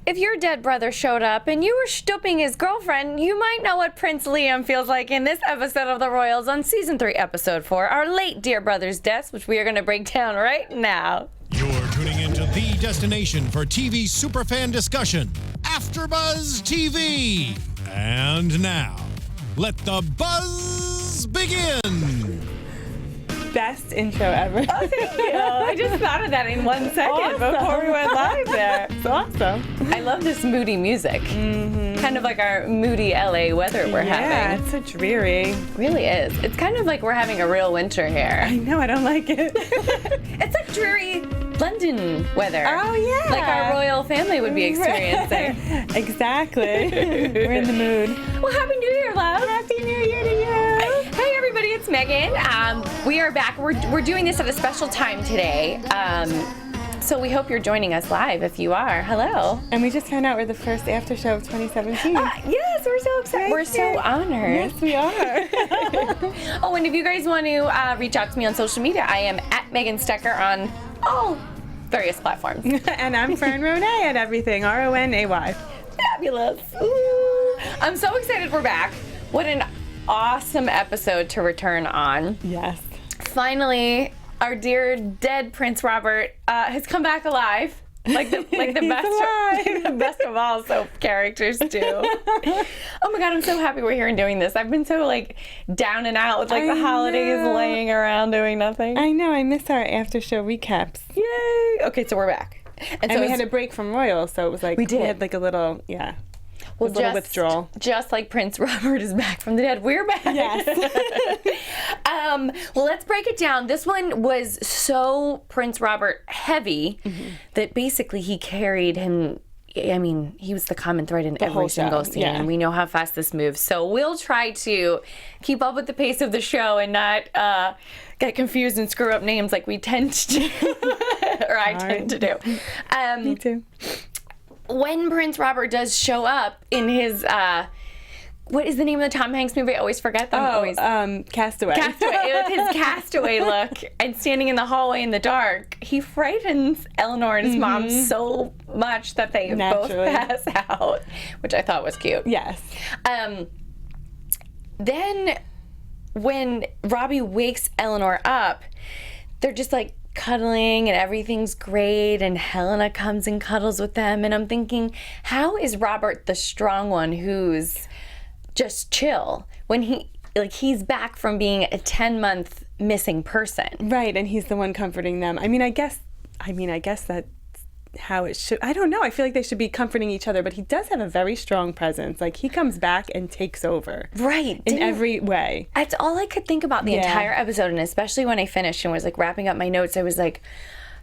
if your dead brother showed up and you were stooping his girlfriend, you might know what Prince Liam feels like in this episode of The Royals on Season 3, Episode 4, our late dear brother's deaths, which we are going to break down right now. You're tuning into the destination for TV superfan discussion, AfterBuzz TV. And now, let the buzz begin. Best intro ever. Oh, thank you. I just thought of that in 1 second before we went live there. It's awesome. I love this moody music. Mm-hmm. Kind of like our moody LA weather we're having. Yeah, it's so dreary. It really is. It's kind of like we're having a real winter here. I know, I don't like it. It's like dreary London weather. Oh, yeah. Like our royal family would be experiencing. Exactly. We're in the mood. Well, Happy New Year, love. Happy New Year to you. Hey, everybody, it's Megan. We are back. We're doing this at a special time today. So we hope you're joining us live. If you are, hello. And we just found out we're the first after show of 2017. Yes, we're so excited. We're so honored. Yes, we are. Oh, and if you guys want to reach out to me on social media, I am at Megan Stecher on all various platforms. And I'm Fern Ronay at everything. Ronay. Fabulous. Ooh. I'm so excited we're back. What an awesome episode to return on. Yes. Finally, our dear dead Prince Robert has come back alive. Like the best of all soap characters do. Oh my God, I'm so happy we're here and doing this. I've been so like down and out with like the holidays laying around doing nothing. I know, I miss our after show recaps. Yay! Okay, so we're back. And so we had a break from Royal, so it was like we had like a little, well, little withdrawal. Just like Prince Robert is back from the dead, we're back. Yes. Well, let's break it down. This one was so Prince Robert heavy that basically he carried him. I mean, he was the common thread in every single scene. Yeah. And we know how fast this moves. So we'll try to keep up with the pace of the show and not get confused and screw up names like we tend to do. Or I tend to do. Me too. When Prince Robert does show up in his, what is the name of the Tom Hanks movie? I always forget them. Castaway. Castaway. With his castaway look and standing in the hallway in the dark, he frightens Eleanor and his mom so much that they both pass out, which I thought was cute. Yes. Then when Robbie wakes Eleanor up, they're just like cuddling and everything's great, and Helena comes and cuddles with them, and I'm thinking, how is Robert the strong one who's just chill when he's back from being a 10-month missing person? Right, and he's the one comforting them. I guess that's how it should. I don't know. I feel like they should be comforting each other, but he does have a very strong presence. Like, he comes back and takes over. Right. In every way. That's all I could think about the entire episode, and especially when I finished and was like wrapping up my notes, I was like,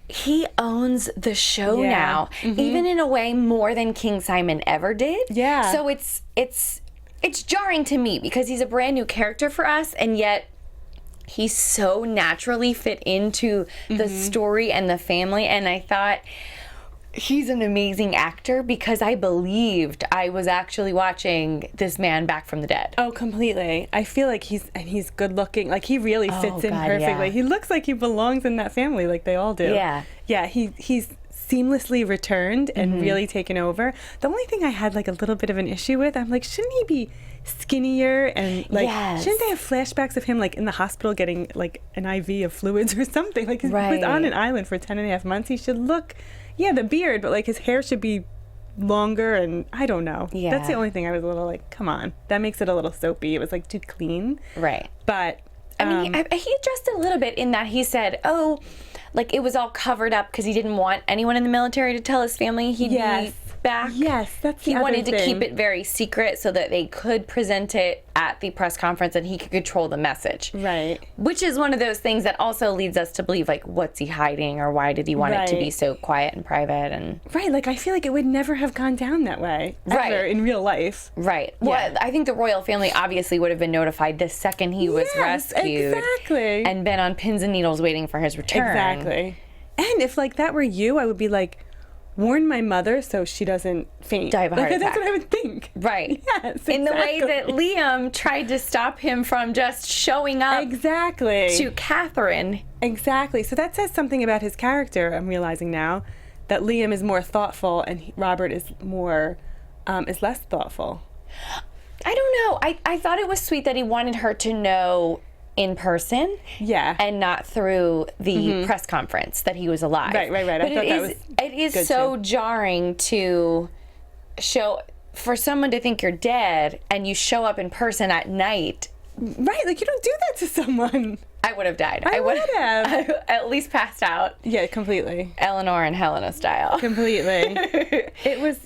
he owns the show now, even in a way more than King Simon ever did. Yeah. So it's jarring to me because he's a brand new character for us, and yet he's so naturally fit into the story and the family, and I thought he's an amazing actor because I believed I was actually watching this man back from the dead. Oh, completely. I feel like he's good looking. Like, he really fits in perfectly. Yeah. He looks like he belongs in that family, like they all do. Yeah. Yeah, he's seamlessly returned and really taken over. The only thing I had like a little bit of an issue with, I'm like, shouldn't he be skinnier and like shouldn't they have flashbacks of him like in the hospital getting like an IV of fluids or something? Like, he was on an island for 10.5 months. He should look, the beard, but like his hair should be longer, and I don't know. Yeah. That's the only thing I was a little like, come on. That makes it a little soapy. It was like too clean. Right. But I mean, he addressed a little bit in that he said, like it was all covered up because he didn't want anyone in the military to tell his family he'd be back. Yes, that's the He other wanted thing. to keep it very secret so that they could present it at the press conference and he could control the message. Right. Which is one of those things that also leads us to believe, like, what's he hiding, or why did he want it to be so quiet and private? And right, like I feel like it would never have gone down that way ever in real life. Right. Yeah. Well, I think the royal family obviously would have been notified the second he was rescued. Exactly. And been on pins and needles waiting for his return. Exactly. And if like that were you, I would be like, warn my mother so she doesn't faint. Die of a heart attack. That's what I would think. Right. Yes, exactly. In the way that Liam tried to stop him from just showing up to Katherine. Exactly. So that says something about his character, I'm realizing now, that Liam is more thoughtful and Robert is less thoughtful. I don't know. I thought it was sweet that he wanted her to know in person, and not through the press conference that he was alive. Right. But I thought that was it is good so too. jarring to show for someone to think you're dead and you show up in person at night. Right, like you don't do that to someone. I would have died. I would have. At least passed out. Yeah, completely. Eleanor and Helena style. Completely. It was,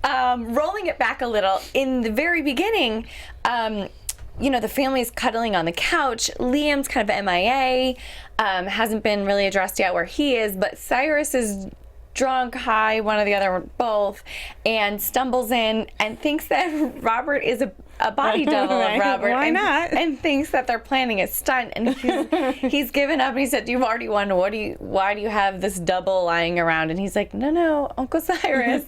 rolling it back a little, in the very beginning, the family's cuddling on the couch. Liam's kind of MIA, hasn't been really addressed yet where he is, but Cyrus is drunk, high, one or the other, both, and stumbles in and thinks that Robert is a body double Right. of Robert. Why not? And thinks that they're planning a stunt, and he's given up, and he said, "You've already won. Why do you have this double lying around?" And he's like, No, Uncle Cyrus.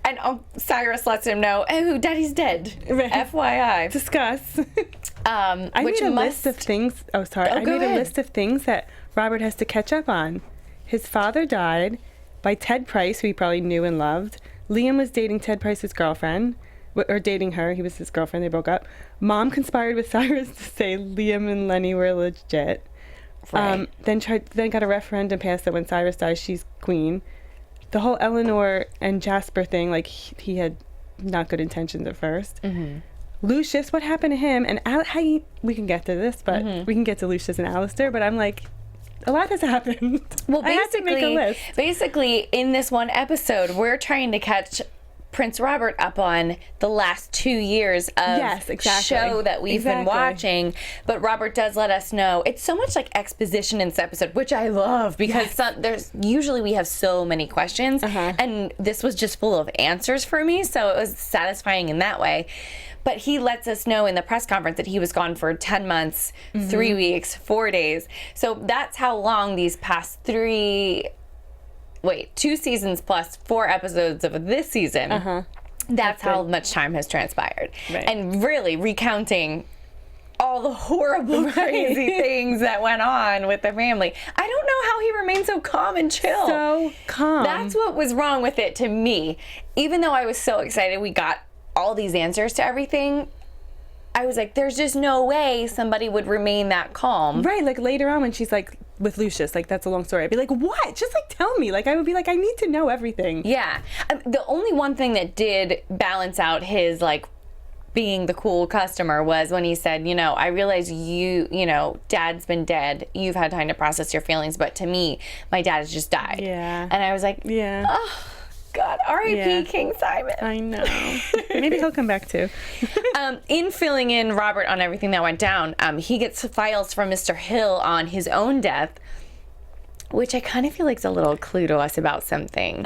And Cyrus lets him know, "Oh, Daddy's dead." Right. FYI. Discuss. I which made a list of things. Oh, sorry. I go made ahead. a list of things that Robert has to catch up on. His father died by Ted Price, who he probably knew and loved. Liam was dating Ted Price's girlfriend, or dating her. He was his girlfriend. They broke up. Mom conspired with Cyrus to say Liam and Lenny were legit. Right. Then got a referendum passed that when Cyrus dies, she's queen. The whole Eleanor and Jasper thing, like he had not good intentions at first. Lucius, what happened to him? And we can get to this, but we can get to Lucius and Alistair. But I'm like, a lot has happened. Well, I had to make a list. Basically, in this one episode, we're trying to catch Prince Robert up on the last 2 years of show that we've been watching. But Robert does let us know. It's so much like exposition in this episode, which I love, because usually we have so many questions, and this was just full of answers for me, so it was satisfying in that way. But he lets us know in the press conference that he was gone for 10 months, 3 weeks, 4 days. So that's how long these past 2 seasons plus 4 episodes of this season. That's how much time has transpired. Right. And really recounting all the horrible, crazy things that went on with the family. I don't know how he remained so calm and chill. So calm. That's what was wrong with it to me. Even though I was so excited we got all these answers to everything, I was like, there's just no way somebody would remain that calm. Right, like later on when she's like with Lucius, like that's a long story. I'd be like, what? Just like tell me. Like I would be like, I need to know everything. Yeah. The only one thing that did balance out his like being the cool customer was when he said, I realize Dad's been dead. You've had time to process your feelings, but to me, my dad has just died. Yeah. And I was like, yeah. Oh, God, R.I.P. King Simon. I know. Maybe he'll come back too. In filling in Robert on everything that went down, he gets files from Mr. Hill on his own death, which I kind of feel like is a little clue to us about something.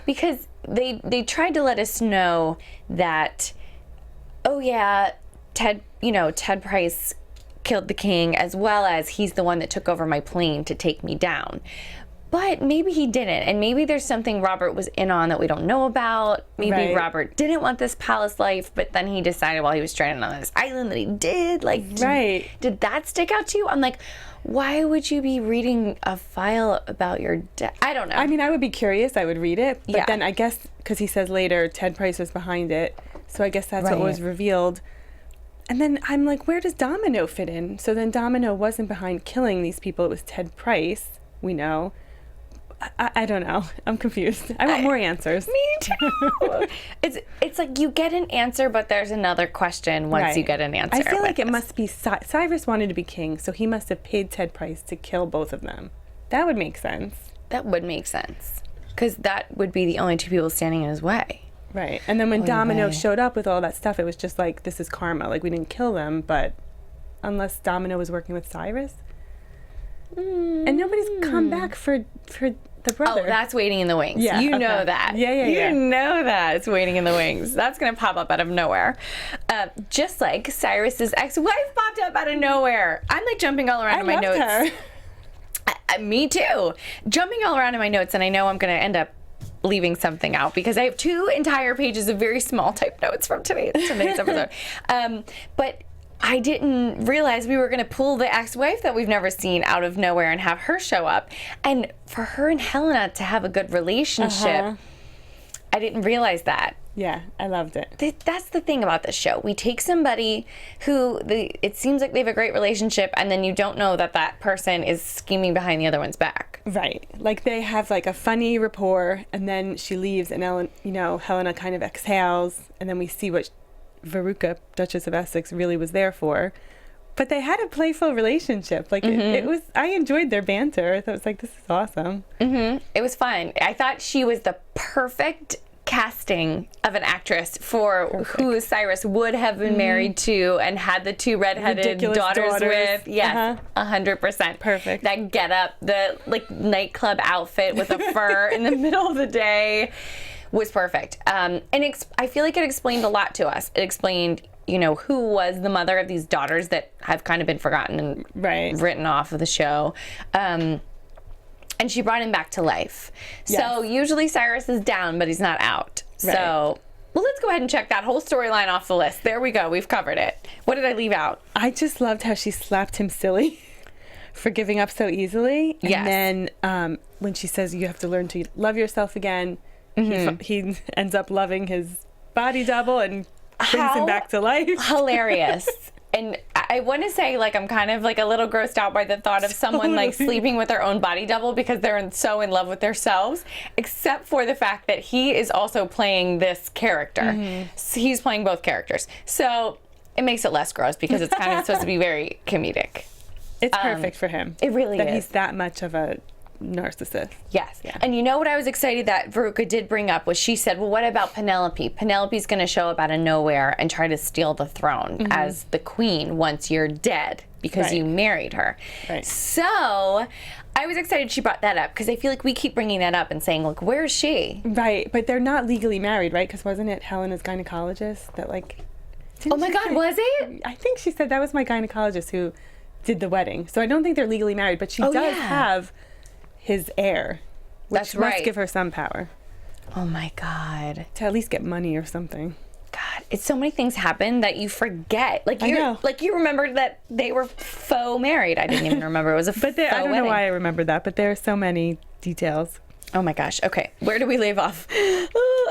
Because they tried to let us know that, Ted Price killed the king, as well as he's the one that took over my plane to take me down. But maybe he didn't, and maybe there's something Robert was in on that we don't know about. Maybe Robert didn't want this palace life, but then he decided while he was stranded on this island that he did. Like, did that stick out to you? I'm like, why would you be reading a file about your death? I don't know. I mean, I would be curious. I would read it, but then I guess because he says later Ted Price was behind it, so I guess that's what was revealed. And then I'm like, where does Domino fit in? So then Domino wasn't behind killing these people. It was Ted Price. We know. I don't know. I'm confused. I want more answers. Me too. It's like you get an answer, but there's another question once you get an answer. I feel like it must be Cyrus wanted to be king, so he must have paid Ted Price to kill both of them. That would make sense. That would make sense. Because that would be the only 2 people standing in his way. Right. And then when Domino showed up with all that stuff, it was just like, this is karma. Like, we didn't kill them, but unless Domino was working with Cyrus. And nobody's come back for the brother. Oh, that's waiting in the wings. Yeah, you know that. Yeah. You know that. It's waiting in the wings. That's going to pop up out of nowhere. Just like Cyrus's ex-wife popped up out of nowhere. I'm like jumping all around in my notes. Her. Me too. Jumping all around in my notes, and I know I'm going to end up leaving something out because I have 2 entire pages of very small type notes from today's episode. But I didn't realize we were going to pull the ex-wife that we've never seen out of nowhere and have her show up. And for her and Helena to have a good relationship, I didn't realize that. Yeah, I loved it. That's the thing about this show. We take somebody who it seems like they have a great relationship, and then you don't know that that person is scheming behind the other one's back. Right. Like they have like a funny rapport, and then she leaves, and Helena kind of exhales, and then we see what Veruca, Duchess of Essex, really was there for. But they had a playful relationship. Like it was. I enjoyed their banter. I thought it was like, this is awesome. It was fun. I thought she was the perfect casting of an actress for who Cyrus would have been married to and had the two redheaded daughters with. Yes, 100%. Perfect. That get up, the like nightclub outfit with a fur in the middle of the day was perfect. And I feel like it explained a lot to us. It explained, who was the mother of these daughters that have kind of been forgotten and written off of the show. And she brought him back to life. Yes. So usually Cyrus is down, but he's not out. Right. So, well, let's go ahead and check that whole storyline off the list. There we go. We've covered it. What did I leave out? I just loved how she slapped him silly for giving up so easily. Yes. And then when she says you have to learn to love yourself again, he ends up loving his body double and brings him back to life. Hilarious. And I want to say, like, I'm kind of like a little grossed out by the thought of someone like sleeping with their own body double because they're so in love with themselves, except for the fact that he is also playing this character. So he's playing both characters. So it makes it less gross because it's kind of supposed to be very comedic. It's perfect for him. It really is. That he's that much of a narcissist. Yes. Yeah. And what I was excited that Veruca did bring up was she said, well, what about Penelope? Penelope's going to show up out of nowhere and try to steal the throne as the queen once you're dead because you married her. Right. So I was excited she brought that up because I feel like we keep bringing that up and saying, look, where is she? Right. But they're not legally married, right? Because wasn't it Helena's gynecologist that oh my God, was it? I think she said that was my gynecologist who did the wedding. So I don't think they're legally married, but she does have his heir, which must give her some power. Oh my God. To at least get money or something. God, it's so many things happen that you forget. Like you remembered that they were faux married. I didn't even remember it was a faux wedding. I don't know why I remembered that, but there are so many details. Oh my gosh. Okay, where do we leave off?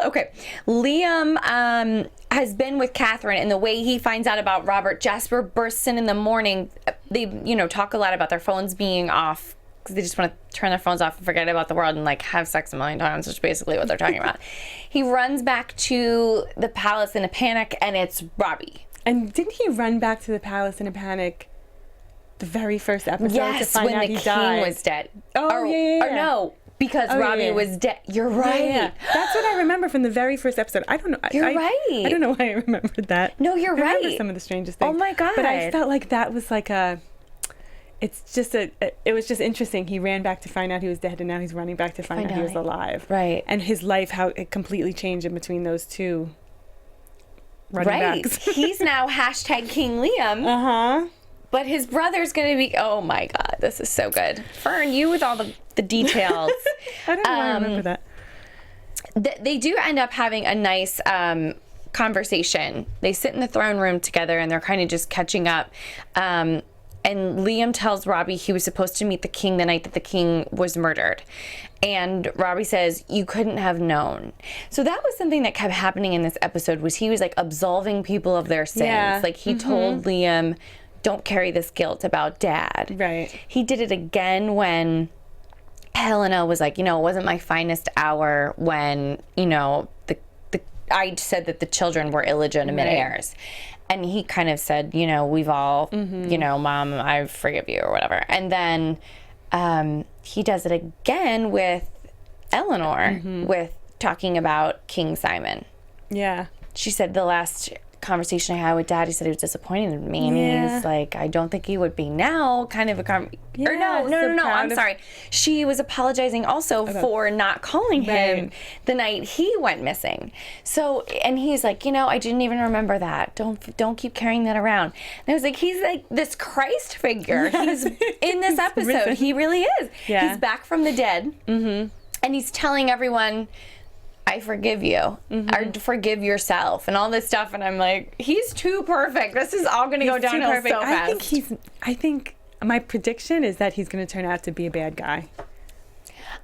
Okay, Liam has been with Katherine, and the way he finds out about Robert, Jasper bursts in the morning. They, talk a lot about their phones being off. They just want to turn their phones off and forget about the world and have sex a million times, which is basically what they're talking about. He runs back to the palace in a panic, and it's Robbie. And didn't he run back to the palace in a panic the very first episode to find out he died? Yes, when the king was dead. Oh, yeah. Or no, because Robbie was dead. You're right. Yeah. That's what I remember from the very first episode. I don't know. You're right. I don't know why I remembered that. No, you're I right. remember some of the strangest things. Oh my God. But I felt like that was like it was just interesting. He ran back to find out he was dead, and now he's running back to find out he was alive. Right. And his life, how it completely changed in between those two running backs. He's now hashtag King Liam. But his brother's going to be, oh my God, this is so good. Fern, you with all the details. I don't know why I remember that. They do end up having a nice conversation. They sit in the throne room together, and they're kind of just catching up. And Liam tells Robbie he was supposed to meet the king the night that the king was murdered. And Robbie says, you couldn't have known. So that was something that kept happening in this episode, was he was absolving people of their sins. Yeah. He told Liam, don't carry this guilt about Dad. Right. He did it again when Helena was like, it wasn't my finest hour when, I said that the children were illegitimate heirs. And he kind of said, we've all, Mom, I forgive you or whatever. And then he does it again with Eleanor with talking about King Simon. Yeah. She said the last conversation I had with Dad, he said he was disappointed in me. And he's like, I don't think he would be now, kind of a or no, I'm sorry. She was apologizing also for not calling him the night he went missing. So, and he's like, I didn't even remember that. Don't keep carrying that around. And I was like, he's like this Christ figure. He's in this episode. He really is. Yeah. He's back from the dead. And he's telling everyone, I forgive you, or forgive yourself, and all this stuff. And I'm like, he's too perfect. This is all going to go downhill so fast. I think my prediction is that he's going to turn out to be a bad guy.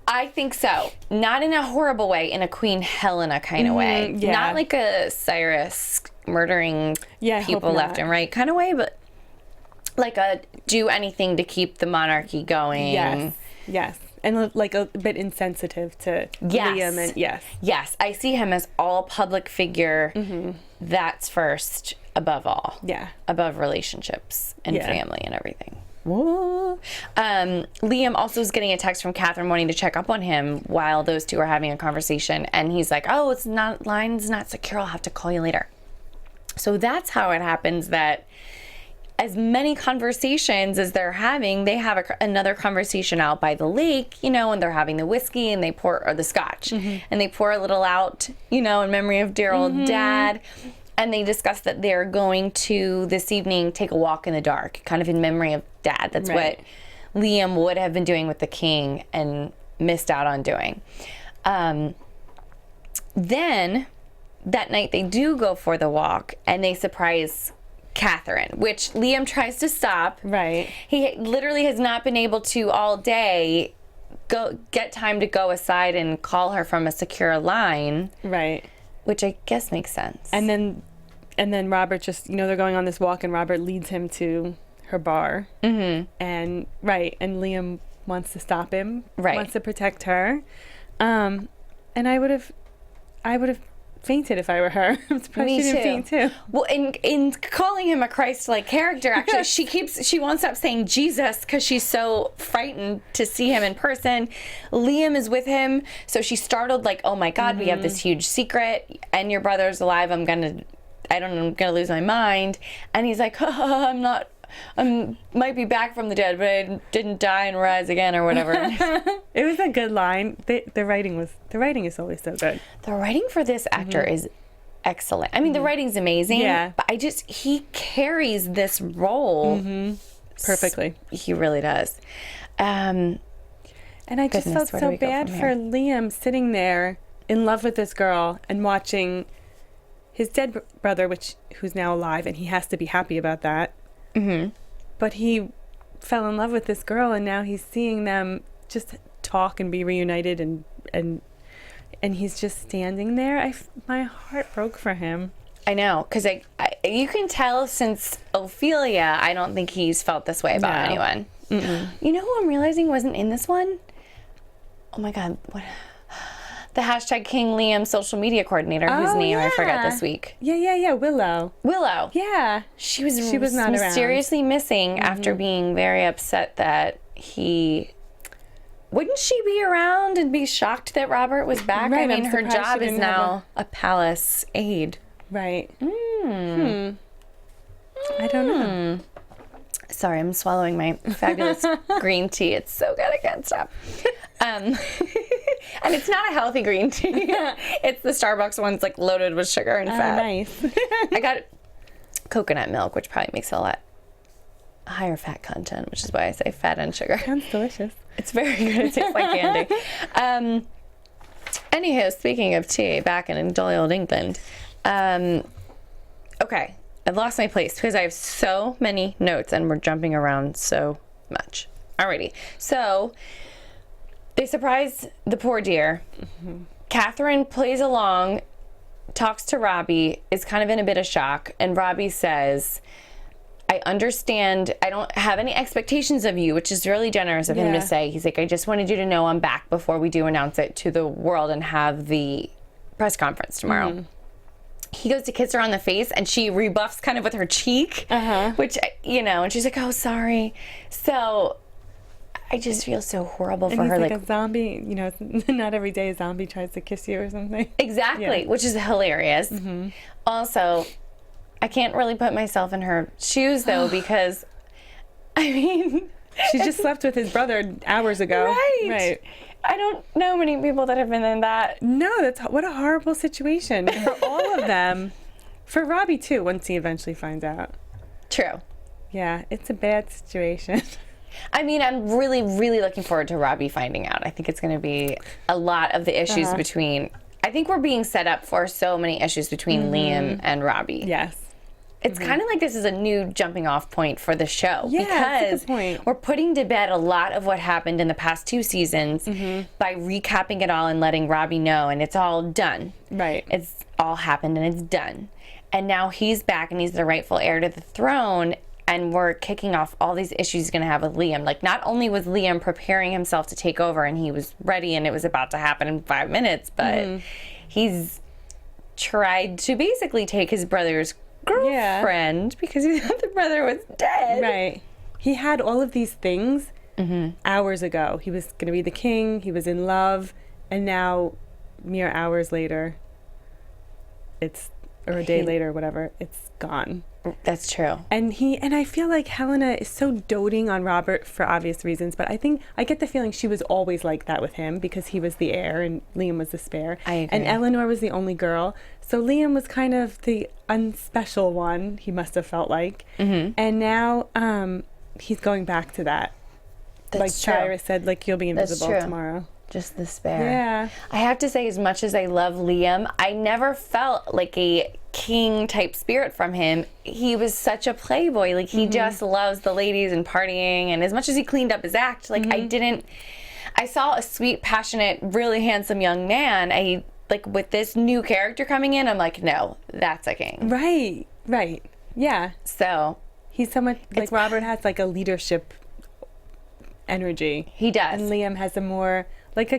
I think so. Not in a horrible way, in a Queen Helena kind of way. Yeah. Not like a Cyrus murdering people left and right kind of way, but like a do anything to keep the monarchy going. Yes. And like a bit insensitive to Liam. And Yes, I see him as all public figure. That's first above all. Yeah. Above relationships and family and everything. Whoa. Liam also is getting a text from Katherine wanting to check up on him while those two are having a conversation. And he's like, oh, line's not secure. I'll have to call you later. So that's how it happens that as many conversations as they're having, they have another conversation out by the lake, and they're having the whiskey and they pour, or the scotch, and they pour a little out, in memory of dear old dad. And they discuss that they're going to this evening take a walk in the dark, kind of in memory of dad. That's what Liam would have been doing with the king and missed out on doing. Then that night they do go for the walk and they surprise Katherine, which Liam tries to stop. Right. He literally has not been able to all day get time to go aside and call her from a secure line. Right. Which I guess makes sense. And then Robert just, they're going on this walk and Robert leads him to her bar. And Liam wants to stop him. Right. Wants to protect her. And I would have fainted if I were her. I'm surprised she didn't faint too. Well, in calling him a Christ-like character, actually, she won't stop saying Jesus because she's so frightened to see him in person. Liam is with him, so she's startled, like, oh my God, we have this huge secret, and your brother's alive. I'm gonna lose my mind. And he's like, I might be back from the dead, but I didn't die and rise again, or whatever. It was a good line. The writing is always so good. The writing for this actor is excellent. I mean, the writing's amazing. Yeah. But he carries this role perfectly. He really does. And I just felt so bad for Liam sitting there in love with this girl and watching his dead brother, who's now alive, and he has to be happy about that. But he fell in love with this girl, and now he's seeing them just talk and be reunited, and he's just standing there. My heart broke for him. I know, because you can tell since Ophelia, I don't think he's felt this way about anyone. You know who I'm realizing wasn't in this one? Oh my God, what? The hashtag King Liam social media coordinator, whose name I forgot this week. Yeah. Willow. Yeah. She was not mysteriously missing after being very upset that wouldn't she be around and be shocked that Robert was back? Right, I mean, her job is now a palace aide. Right. I don't know. Sorry, I'm swallowing my fabulous green tea. It's so good, I can't stop. And it's not a healthy green tea. It's the Starbucks ones, like loaded with sugar and fat. Nice. I got coconut milk, which probably makes a lot higher fat content, which is why I say fat and sugar. Sounds delicious. It's very good. It tastes like candy. Anywho, speaking of tea, back in jolly old England. Okay, I've lost my place because I have so many notes and we're jumping around so much. Alrighty, so they surprise the poor dear. Katherine plays along, talks to Robbie, is kind of in a bit of shock, and Robbie says, I understand, I don't have any expectations of you, which is really generous of him to say. He's like, I just wanted you to know I'm back before we do announce it to the world and have the press conference tomorrow. He goes to kiss her on the face, and she rebuffs kind of with her cheek, which, and she's like, oh, sorry. So I just feel so horrible for her. Like a zombie, not every day a zombie tries to kiss you or something. Exactly, which is hilarious. Also, I can't really put myself in her shoes, though, because, I mean... She just slept with his brother hours ago. Right. I don't know many people that have been in that. No, what a horrible situation for all of them. For Robbie, too, once he eventually finds out. True. Yeah, it's a bad situation. I mean, I'm really, really looking forward to Robbie finding out. I think it's going to be a lot of the issues between... I think we're being set up for so many issues between Liam and Robbie. Yes. It's kind of like this is a new jumping off point for the show. Yeah, because that's a good point. we're putting to bed a lot of what happened in the past 2 seasons by recapping it all and letting Robbie know, and it's all done. Right. It's all happened and it's done. And now he's back and he's the rightful heir to the throne, and we're kicking off all these issues he's going to have with Liam. Like, not only was Liam preparing himself to take over and he was ready and it was about to happen in 5 minutes, but he's tried to basically take his brother's girlfriend because he thought the brother was dead. Right. He had all of these things hours ago. He was going to be the king. He was in love. And now, mere hours later, or a day later, whatever, it's gone. That's true. And I feel like Helena is so doting on Robert for obvious reasons, but I get the feeling she was always like that with him because he was the heir and Liam was the spare. I agree. And Eleanor was the only girl. So Liam was kind of the unspecial one, he must have felt like. And now he's going back to that. That's like true. Cyrus said, like, you'll be invisible true. tomorrow. Just the spare. Yeah. I have to say, as much as I love Liam, I never felt like a king type spirit from him. He was such a playboy. Like, he just loves the ladies and partying. And as much as he cleaned up his act, like, I saw a sweet, passionate, really handsome young man. Like, with this new character coming in, I'm like, no, that's a king. Right. Yeah. So He's so much, like, Robert has, like, a leadership energy. he does. And Liam has a more, like a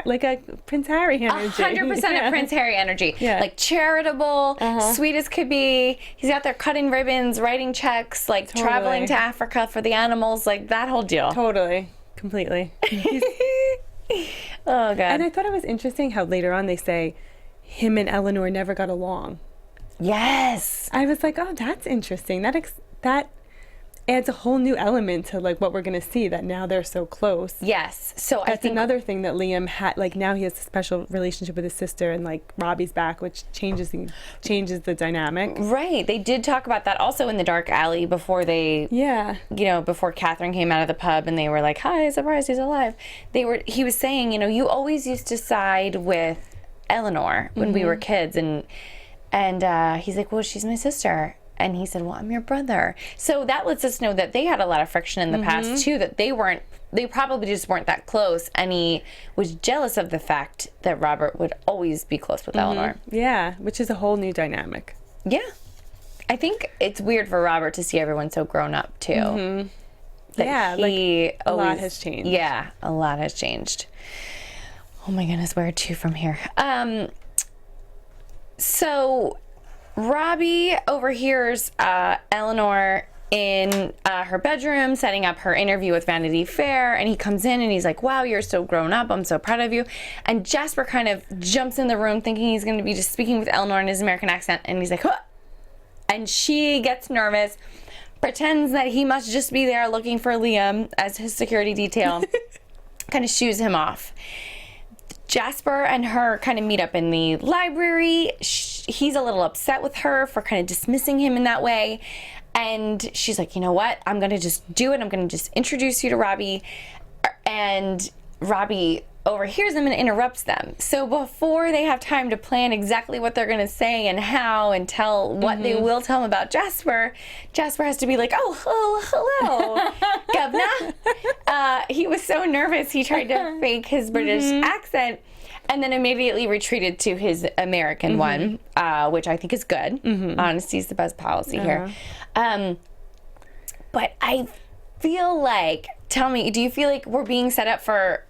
like a Prince Harry energy. 100% of Prince Harry energy. Yeah. Like, charitable, sweet as could be. He's out there cutting ribbons, writing checks, like traveling to Africa for the animals, like that whole deal. Totally. Completely. Oh, God. And I thought it was interesting how later on they say him and Eleanor never got along. Yes. I was like, oh, that's interesting. That adds a whole new element to, like, what we're going to see, that now they're so close. Yes. So That's I think another thing that Liam had, like, now he has a special relationship with his sister, and, like, Robbie's back, which changes the dynamic. Right. They did talk about that also in the dark alley before they, before Katherine came out of the pub and they were like, hi, surprise, he's alive. He was saying, you always used to side with Eleanor when we were kids. And he's like, well, she's my sister. And he said, well, I'm your brother. So that lets us know that they had a lot of friction in the past, too, that they probably just weren't that close. And he was jealous of the fact that Robert would always be close with Eleanor. Yeah, which is a whole new dynamic. Yeah. I think it's weird for Robert to see everyone so grown up, too. Yeah, like, a lot has changed. Yeah, a lot has changed. Oh, my goodness, where to from here? So Robbie overhears Eleanor in her bedroom setting up her interview with Vanity Fair, and he comes in and he's like, wow, you're so grown up, I'm so proud of you. And Jasper kind of jumps in the room thinking he's going to be just speaking with Eleanor in his American accent, and he's like, huh. And she gets nervous, pretends that he must just be there looking for Liam as his security detail, kind of shoos him off. Jasper and her kind of meet up in the library. He's a little upset with her for kind of dismissing him in that way. And she's like, you know what? I'm going to just do it. I'm going to just introduce you to Robbie. And Robbie overhears them and interrupts them. So before they have time to plan exactly what they're going to say and how and tell what they will tell him about Jasper, Jasper has to be like, hello, governor. He was so nervous he tried to fake his British accent and then immediately retreated to his American one, which I think is good. Honesty is the best policy here. But I feel like, tell me, do you feel like we're being set up for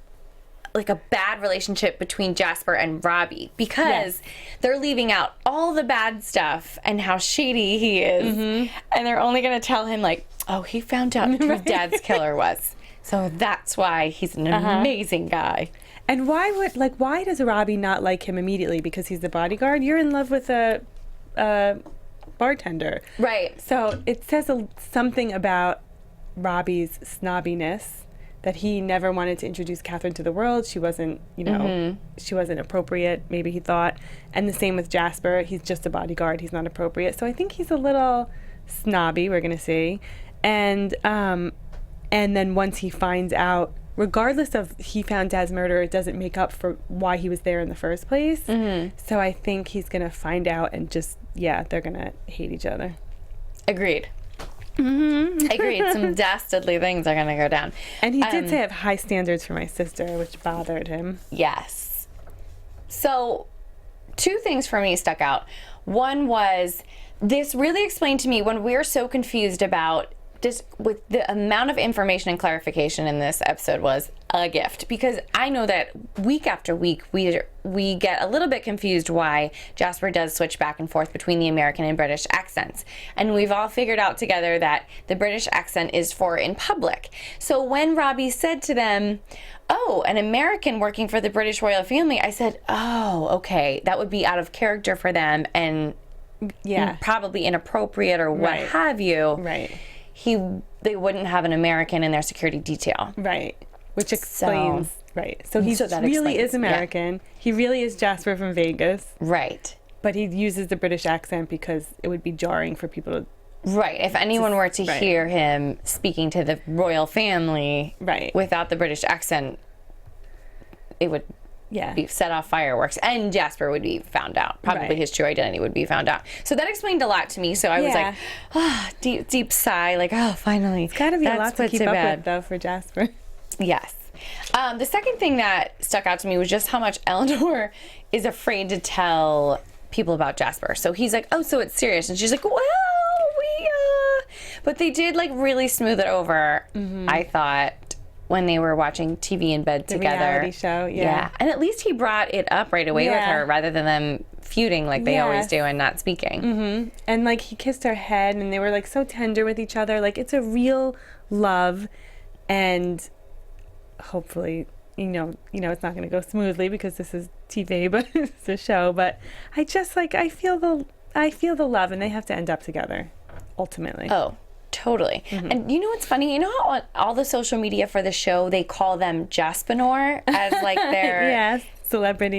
like a bad relationship between Jasper and Robbie? Because they're leaving out all the bad stuff and how shady he is. And they're only going to tell him like, oh, he found out who his dad's killer was. So that's why he's an amazing guy. And why does Robbie not like him immediately? Because he's the bodyguard? You're in love with a bartender. Right. So it says something about Robbie's snobbiness, that he never wanted to introduce Katherine to the world. She wasn't, she wasn't appropriate, maybe he thought. And the same with Jasper. He's just a bodyguard. He's not appropriate. So I think he's a little snobby, we're going to see. And then once he finds out regardless of he found Dad's murder, it doesn't make up for why he was there in the first place. So I think he's going to find out and just, they're going to hate each other. Agreed. Agreed. Some dastardly things are going to go down. And he did say I have high standards for my sister, which bothered him. Yes. So 2 things for me stuck out. One was, this really explained to me when we're so confused about just with the amount of information and clarification in this episode was a gift, because I know that week after week we get a little bit confused why Jasper does switch back and forth between the American and British accents, and we've all figured out together that the British accent is for in public. So when Robbie said to them, "Oh, an American working for the British royal family," I said, "Oh, okay, that would be out of character for them and probably inappropriate or what have you." Right. They wouldn't have an American in their security detail. Right. Which explains. So he really is American. Yeah. He really is Jasper from Vegas. Right. But he uses the British accent because it would be jarring for people to... Right. If anyone were to hear him speaking to the royal family without the British accent, it would... be set off fireworks, and Jasper would be found out. Probably his true identity would be found out. So that explained a lot to me. So I was like, deep sigh, like, oh, finally. It's got to be a lot to keep up with, though, for Jasper. Yes. The second thing that stuck out to me was just how much Eleanor is afraid to tell people about Jasper. So he's like, oh, so it's serious. And she's like, well, but they did, like, really smooth it over, I thought, when they were watching TV in bed together. The reality show, yeah. And at least he brought it up right away with her rather than them feuding like they always do and not speaking. And, like, he kissed her head and they were, like, so tender with each other. Like, it's a real love, and hopefully, you know, it's not going to go smoothly because this is TV, but it's a show. But I just, like, I feel the love, and they have to end up together, ultimately. Oh, totally. And you know what's funny? You know how on all the social media for the show, they call them Jaspenor as like their celebrity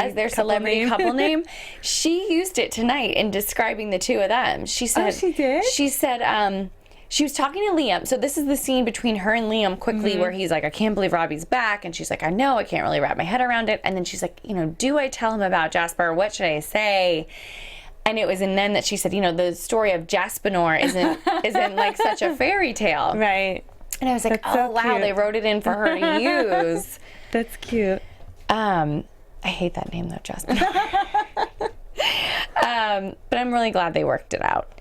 couple name? She used it tonight in describing the two of them. She said, she did? She said, she was talking to Liam. So this is the scene between her and Liam quickly where he's like, I can't believe Robbie's back. And she's like, I know, I can't really wrap my head around it. And then she's like, do I tell him about Jasper? What should I say? And it was then that she said, the story of Jaspenor isn't like such a fairy tale. Right. And I was like, That's wow, cute. they wrote it in for her to use. That's cute. I hate that name though, Jaspenor. But I'm really glad they worked it out.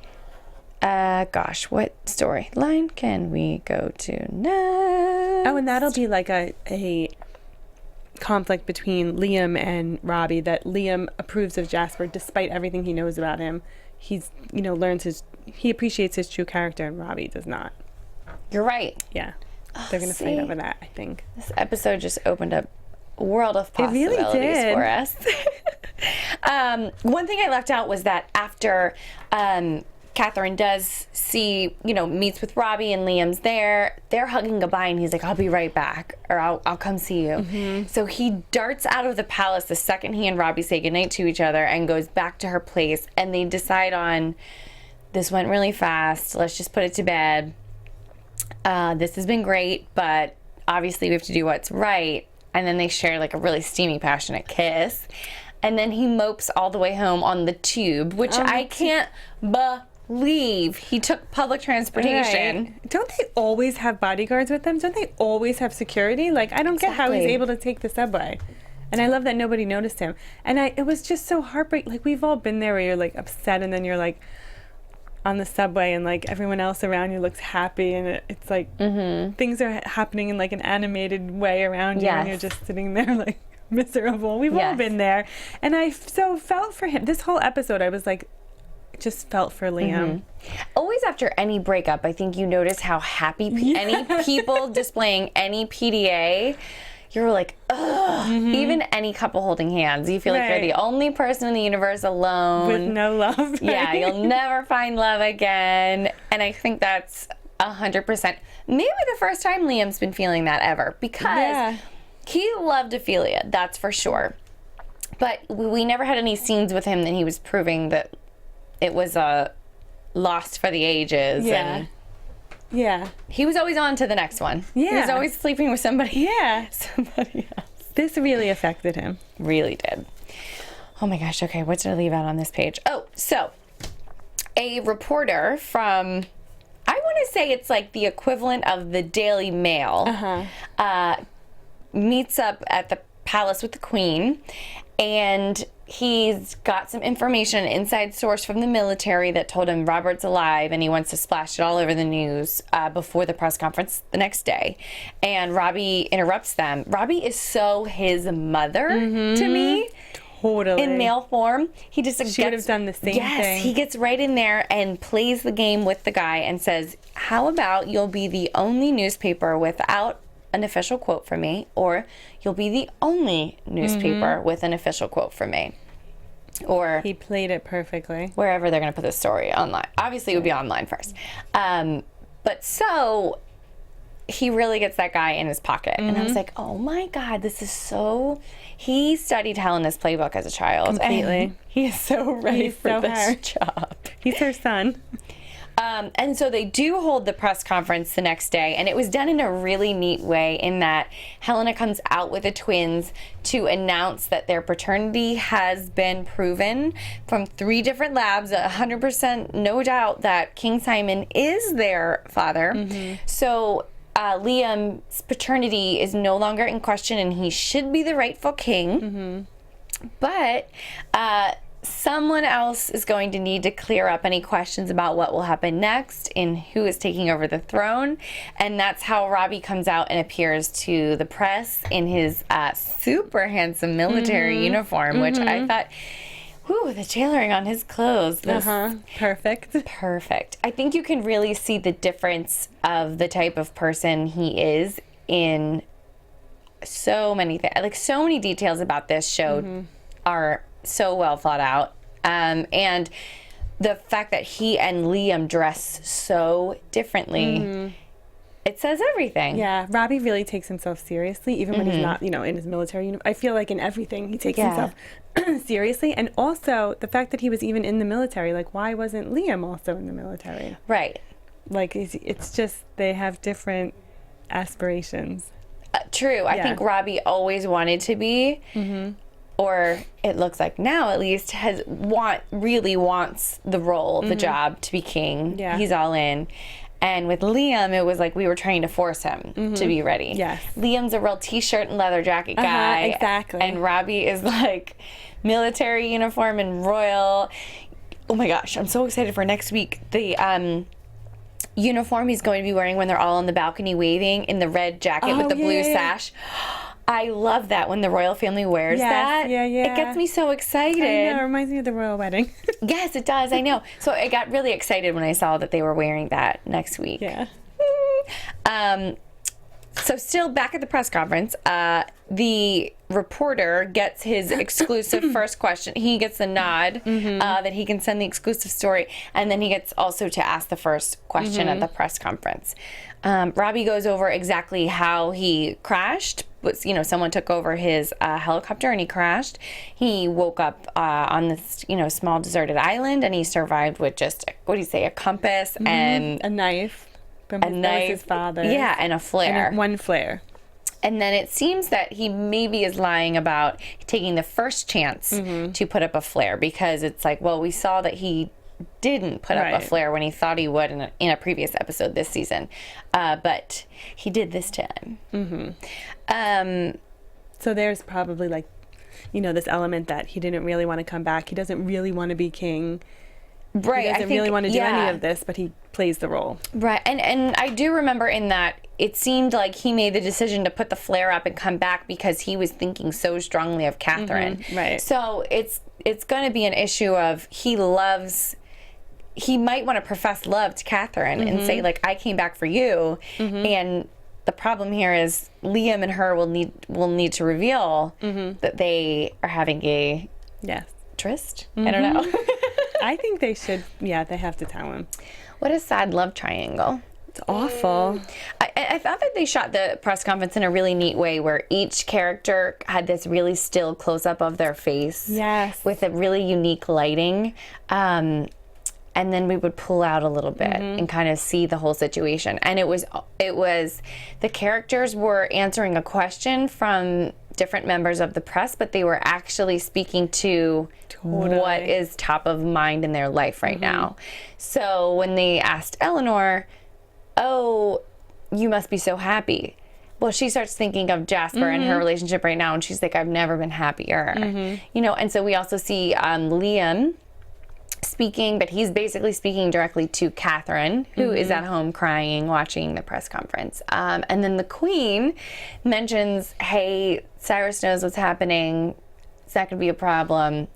Gosh, what storyline can we go to next? Oh, and that'll be like a conflict between Liam and Robbie, that Liam approves of Jasper despite everything he knows about him. He's, he appreciates his true character, and Robbie does not. You're right. Yeah. They're going to fight over that, I think. This episode just opened up a world of possibilities for us. One thing I left out was that after Katherine does see, meets with Robbie and Liam's there, they're hugging goodbye, and he's like, I'll be right back, or I'll come see you. So he darts out of the palace the second he and Robbie say goodnight to each other and goes back to her place, and they decide on, this went really fast, let's just put it to bed. This has been great, but obviously we have to do what's right. And then they share like a really steamy, passionate kiss. And then he mopes all the way home on the tube, which I can't believe he took public transportation. Right. Don't they always have bodyguards with them? Don't they always have security? Like, I don't get how he's able to take the subway. And I love that nobody noticed him. And it was just so heartbreaking. Like, we've all been there where you're like upset, and then you're like on the subway, and like everyone else around you looks happy, and it's like things are happening in like an animated way around you, and you're just sitting there like miserable. We've all been there. And I so felt for him. This whole episode, I was like, just felt for Liam. Always after any breakup, I think you notice how happy any people displaying any PDA, you're like, ugh. Even any couple holding hands, you feel like you're the only person in the universe alone. With no love. Right? Yeah, you'll never find love again. And I think that's 100%. Maybe the first time Liam's been feeling that ever, because he loved Ophelia, that's for sure. But we never had any scenes with him that he was proving that it was lost for the ages. And Yeah. He was always on to the next one. Yeah. He was always sleeping with somebody. Yeah. Somebody else. This really affected him. Really did. Oh my gosh. Okay. What did I leave out on this page? Oh, so a reporter from, I want to say it's like the equivalent of the Daily Mail, meets up at the palace with the Queen, and he's got some information, an inside source from the military that told him Robert's alive, and he wants to splash it all over the news before the press conference the next day. And Robbie interrupts them. Robbie is so his mother to me. Totally. In male form. He just She would have done the same thing. Yes, he gets right in there and plays the game with the guy and says, how about you'll be the only newspaper without an official quote from me, or you'll be the only newspaper with an official quote from me. Or He played it perfectly. wherever they're going to put the story online. Obviously, it would be online first. But so he really gets that guy in his pocket. And I was like, oh my God, this is so... He studied Helena's playbook as a child. Completely. And he is so ready He's for so this her. job. He's her son. And so they do hold the press conference the next day, and it was done in a really neat way in that Helena comes out with the twins to announce that their paternity has been proven from 3 different labs, 100% no doubt that King Simon is their father. So Liam's paternity is no longer in question, and he should be the rightful king. But someone else is going to need to clear up any questions about what will happen next and who is taking over the throne. And that's how Robbie comes out and appears to the press in his super handsome military uniform, which I thought, whew, the tailoring on his clothes. Perfect. Perfect. I think you can really see the difference of the type of person he is in so many things. Like, so many details about this show are so well thought out. And the fact that he and Liam dress so differently, it says everything. Yeah, Robbie really takes himself seriously, even when he's not, in his military uniform. I feel like in everything he takes himself seriously. And also the fact that he was even in the military. Like, why wasn't Liam also in the military? Right. Like, it's just they have different aspirations. True. I think Robbie always wanted to be, or it looks like now at least, really wants the role, the job to be king. Yeah. He's all in. And with Liam, it was like we were trying to force him to be ready. Yes. Liam's a real t-shirt and leather jacket guy. Exactly. And Robbie is like military uniform and royal. Oh my gosh, I'm so excited for next week. The uniform he's going to be wearing when they're all on the balcony waving in the red jacket with the blue sash. I love that when the royal family wears that. Yeah. It gets me so excited. I know, it reminds me of the royal wedding. Yes, it does. I know. So I got really excited when I saw that they were wearing that next week. Yeah. So still back at the press conference, the reporter gets his exclusive first question. He gets the nod that he can send the exclusive story, and then he gets also to ask the first question at the press conference. Robbie goes over exactly how he crashed. Someone took over his helicopter and he crashed. He woke up on this, small deserted island, and he survived with just, a compass and a knife. That was his father. Yeah, and a flare. And one flare. And then it seems that he maybe is lying about taking the first chance to put up a flare, because it's like, well, we saw that he didn't put up a flare when he thought he would in a previous episode this season. But he did this time. So there's probably this element that he didn't really want to come back. He doesn't really want to be king. Right. He doesn't really want to do any of this, but he plays the role. Right. And I do remember in that it seemed like he made the decision to put the flare up and come back because he was thinking so strongly of Katherine. Right. So it's going to be an issue of he might want to profess love to Katherine and say, like, I came back for you. And the problem here is Liam and her will need to reveal that they are having a tryst. I don't know. I think they should. Yeah, they have to tell him. What a sad love triangle. It's awful. I thought that they shot the press conference in a really neat way where each character had this really still close-up of their face. Yes. With a really unique lighting. And and then we would pull out a little bit and kind of see the whole situation. And it was the characters were answering a question from different members of the press, but they were actually speaking to what is top of mind in their life right now. So when they asked Eleanor, "Oh, you must be so happy." Well, she starts thinking of Jasper and her relationship right now, and she's like, "I've never been happier." You know, and so we also see Liam speaking, but he's basically speaking directly to Katherine, who is at home crying, watching the press conference. And then the Queen mentions, "Hey, Cyrus knows what's happening. It's not going to be a problem.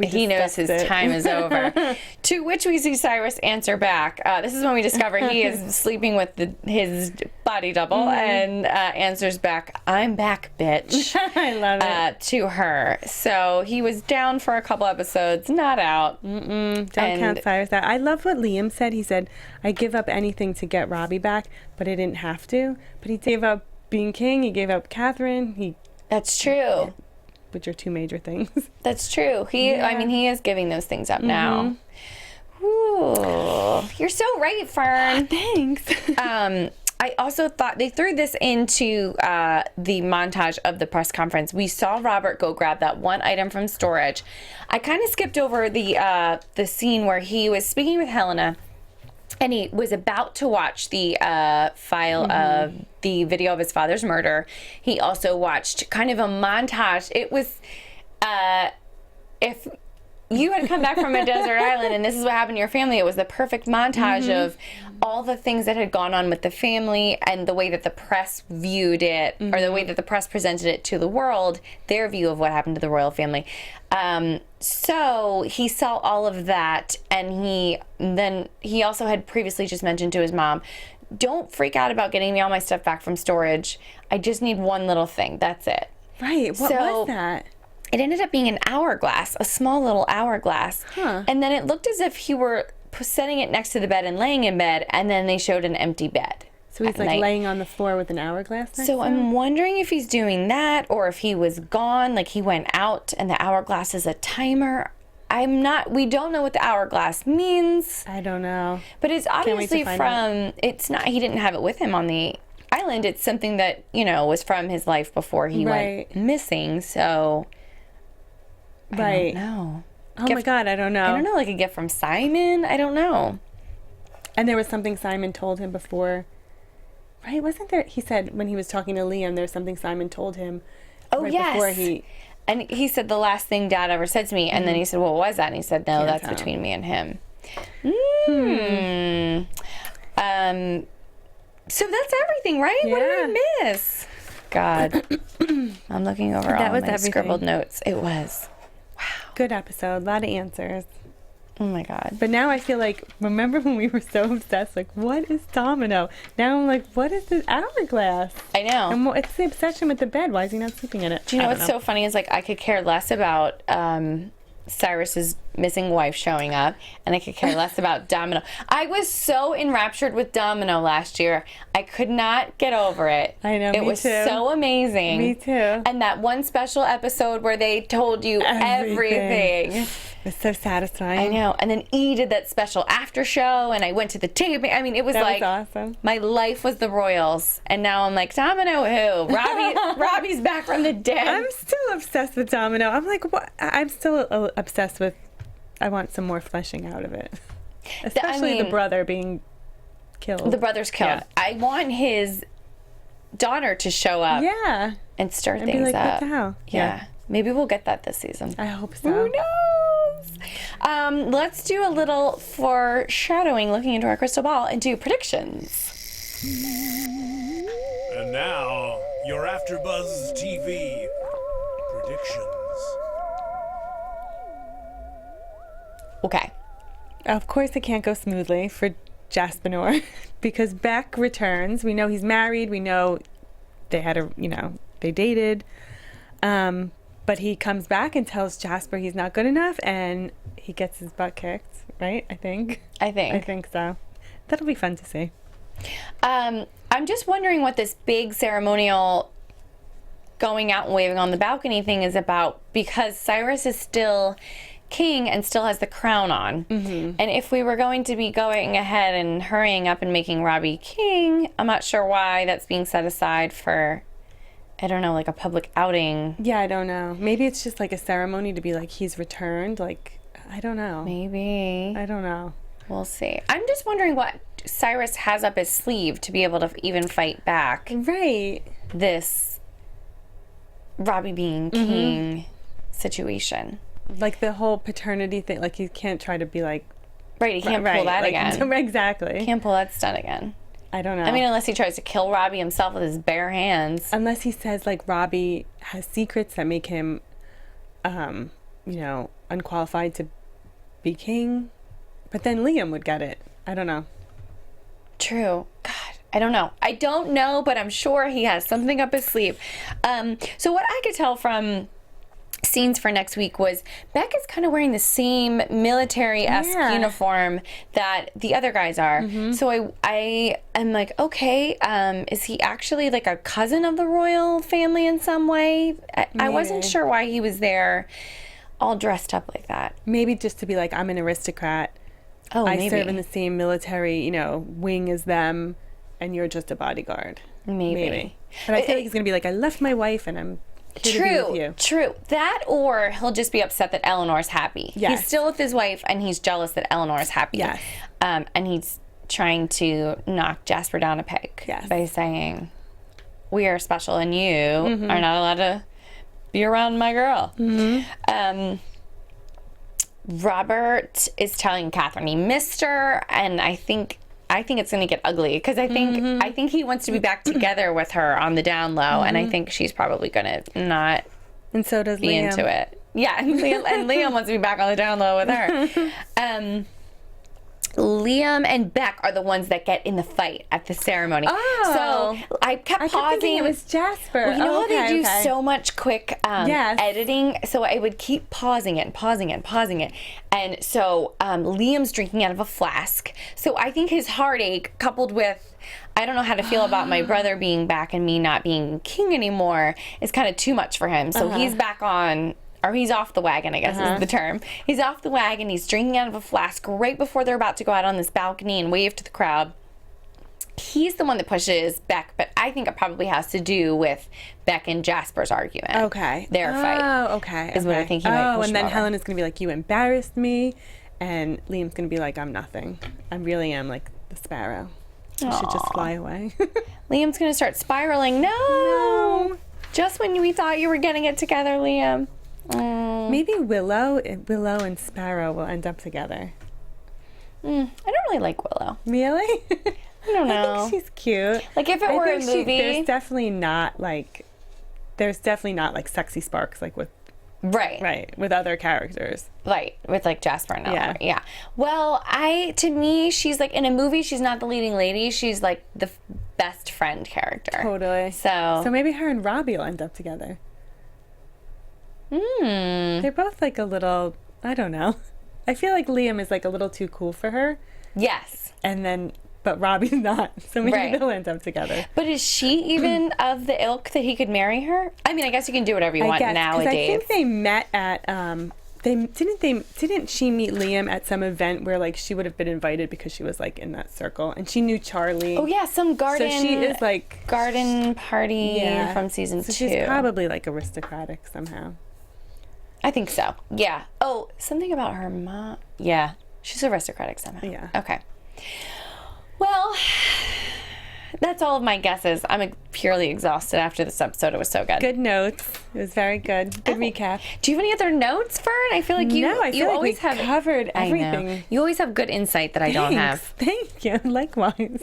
He knows his time is over." To which we see Cyrus answer back. This is when we discover he is sleeping with his body double and answers back, "I'm back, bitch." I love it. To her. So he was down for a couple episodes, not out. Don't count Cyrus out. I love what Liam said. He said, "I give up anything to get Robbie back, but I didn't have to." But he gave up being king. He gave up Katherine. That's true. Which are two major things. That's true. I mean, he is giving those things up now. Ooh, you're so right, Fern. Thanks. I also thought they threw this into the montage of the press conference. We saw Robert go grab that one item from storage. I kind of skipped over the scene where he was speaking with Helena, and he was about to watch the file of the video of his father's murder. He also watched kind of a montage. It was, if you had come back from a desert island and this is what happened to your family, it was the perfect montage of all the things that had gone on with the family and the way that the press viewed it, or the way that the press presented it to the world, their view of what happened to the royal family. So he saw all of that, and he also had previously just mentioned to his mom, "Don't freak out about getting me all my stuff back from storage. I just need one little thing. That's it." Right. What was that? It ended up being an hourglass, a small little hourglass. And then it looked as if he were setting it next to the bed and laying in bed, and then they showed an empty bed. So he's like laying on the floor with an hourglass next So to him? I'm wondering if he's doing that, or if he was gone, like he went out and the hourglass is a timer. We don't know what the hourglass means. I don't know. But it's obviously it's not, he didn't have it with him on the island. It's something that, was from his life before he went missing. So I don't know. Oh my God, I don't know. I don't know, like a gift from Simon? I don't know. And there was something Simon told him before, right? Wasn't there? He said when he was talking to Liam, there's something Simon told him. Oh, yes. Before and he said, "The last thing Dad ever said to me." And then he said, "What was that?" And he said, "No, that's between me and him." So that's everything, right? Yeah. What did I miss? God. I'm looking over all my scribbled notes. It was. Wow. Good episode. A lot of answers. Oh my God. But now I feel like, remember when we were so obsessed, like, what is Domino? Now I'm like, what is this hourglass? I know. And it's the obsession with the bed. Why is he not sleeping in it? Do you know what's so funny is, like, I could care less about Cyrus's missing wife showing up, and I could care less about Domino. I was so enraptured with Domino last year. I could not get over it. I know, it was so amazing. Me too. And that one special episode where they told you everything. It's so satisfying. I know. And then E did that special after show, and I went to the taping. I mean, it was that was awesome. My life was the Royals, and now I'm like, Domino who? Robbie's back from the dead. I'm still obsessed with Domino. I'm like, what? I'm still obsessed with. I want some more fleshing out of it, especially the brother being killed. The brother's killed. Yeah. I want his daughter to show up. Yeah. And stir and things be like, up. What the hell? Yeah. Maybe we'll get that this season. I hope so. Who knows? Let's do a little foreshadowing, looking into our crystal ball, and do predictions. And now, your AfterBuzz TV predictions. Okay. Of course, it can't go smoothly for Jasper because Beck returns. We know he's married. We know they had they dated. But he comes back and tells Jasper he's not good enough, and he gets his butt kicked, right? I think so. That'll be fun to see. I'm just wondering what this big ceremonial going out and waving on the balcony thing is about, because Cyrus is still king and still has the crown on. And if we were going to be going ahead and hurrying up and making Robbie king, I'm not sure why that's being set aside for, I don't know, like a public outing. Yeah, I don't know. Maybe it's just like a ceremony to be like, he's returned. Like, I don't know. Maybe. I don't know. We'll see. I'm just wondering what Cyrus has up his sleeve to be able to even fight back Right. this Robbie being king situation. Like the whole paternity thing. Like, you can't try to be like... Right, he can't pull that like, again. Exactly. Can't pull that stunt again. I don't know. I mean, unless he tries to kill Robbie himself with his bare hands. Unless he says, like, Robbie has secrets that make him, unqualified to be king. But then Liam would get it. I don't know. True. God, I don't know. I don't know, but I'm sure he has something up his sleeve. So what I could tell from scenes for next week was Beck is kind of wearing the same military-esque uniform that the other guys are. So I am like, okay, is he actually like a cousin of the royal family in some way? I wasn't sure why he was there all dressed up like that. Maybe just to be like, I'm an aristocrat. Oh, I maybe. serve in the same military, wing as them, and you're just a bodyguard. Maybe. But I feel like he's going to be like, I left my wife and I'm here to be with you. True. That, or he'll just be upset that Eleanor's happy. Yes. He's still with his wife and he's jealous that Eleanor's happy. Yes. And he's trying to knock Jasper down a peg by saying, we are special and you are not allowed to be around my girl. Robert is telling Katherine he missed her, and I think it's going to get ugly because I think he wants to be back together with her on the down low, and I think she's probably going to not. And so does be Liam. into it. Yeah, and Liam wants to be back on the down low with her. Liam and Beck are the ones that get in the fight at the ceremony. Oh. So I kept pausing. thinking it was Jasper. Well, you know how they do so much quick editing? So I would keep pausing it and pausing it and pausing it. And so Liam's drinking out of a flask. So I think his heartache coupled with I don't know how to feel about my brother being back and me not being king anymore is kind of too much for him. So he's back on... Or he's off the wagon, I guess is the term. He's off the wagon. He's drinking out of a flask right before they're about to go out on this balcony and wave to the crowd. He's the one that pushes Beck, but I think it probably has to do with Beck and Jasper's argument. Okay. Their fight. Oh, okay. Is what I think he might push and then over. Helena's going to be like, you embarrassed me. And Liam's going to be like, I'm nothing. I really am like the sparrow. I should just fly away. Liam's going to start spiraling. No! Just when we thought you were getting it together, Liam. Maybe Willow and Sparrow will end up together. I don't really like Willow. Really? I don't know. I think she's cute. Like if it were a movie, there's definitely not like sexy sparks like with with other characters. Right, with like Jasper and Eleanor. Yeah. Well, to me, she's like in a movie. She's not the leading lady. She's like the best friend character. Totally. So maybe her and Robbie will end up together. They're both like a little, I don't know. I feel like Liam is like a little too cool for her. Yes. But Robbie's not. So maybe they'll end up together. But is she even of the ilk that he could marry her? I mean, I guess you can do whatever you want nowadays. I think they met at, didn't she meet Liam at some event where like she would have been invited because she was like in that circle and she knew Charlie. Oh yeah, some garden. So she is like garden party from season 2. She's probably like aristocratic somehow. I think so. Yeah. Oh, something about her mom. Yeah. She's aristocratic somehow. Yeah. Okay. Well, that's all of my guesses. I'm purely exhausted after this episode. It was so good. Good notes. It was very good. Good recap. Do you have any other notes, Fern? I feel like you always have covered everything. I know. You always have good insight that I don't have. Thank you. Likewise.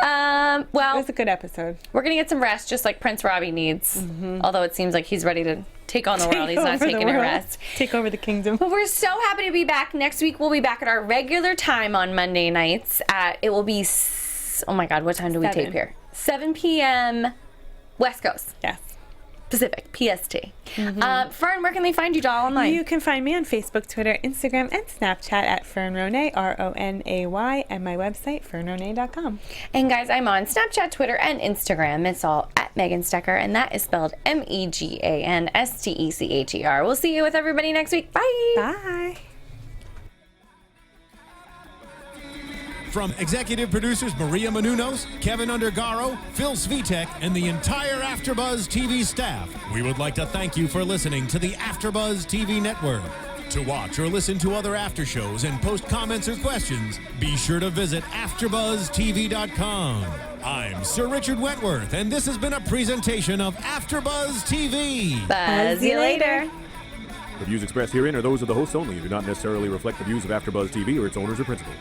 Well, it was a good episode. We're gonna get some rest, just like Prince Robbie needs. Although it seems like he's ready to take on the world. He's not taking a rest. Take over the kingdom. But we're so happy to be back. Next week we'll be back at our regular time on Monday nights. It will be, oh my God, what time do we tape here? 7 p.m. West Coast. Yes. Pacific, PST. Fern, where can they find you, doll, online? You can find me on Facebook, Twitter, Instagram, and Snapchat at Fern Ronay, Ronay, and my website, fernronay.com. And guys, I'm on Snapchat, Twitter, and Instagram. It's all at Megan Stecher, and that is spelled Meganstecher. We'll see you with everybody next week. Bye. Bye. From executive producers Maria Menounos, Kevin Undergaro, Phil Svitek, and the entire AfterBuzz TV staff, we would like to thank you for listening to the AfterBuzz TV network. To watch or listen to other after shows and post comments or questions, be sure to visit AfterBuzzTV.com. I'm Sir Richard Wentworth, and this has been a presentation of AfterBuzz TV. Buzz you later. The views expressed herein are those of the hosts only and do not necessarily reflect the views of AfterBuzz TV or its owners or principals.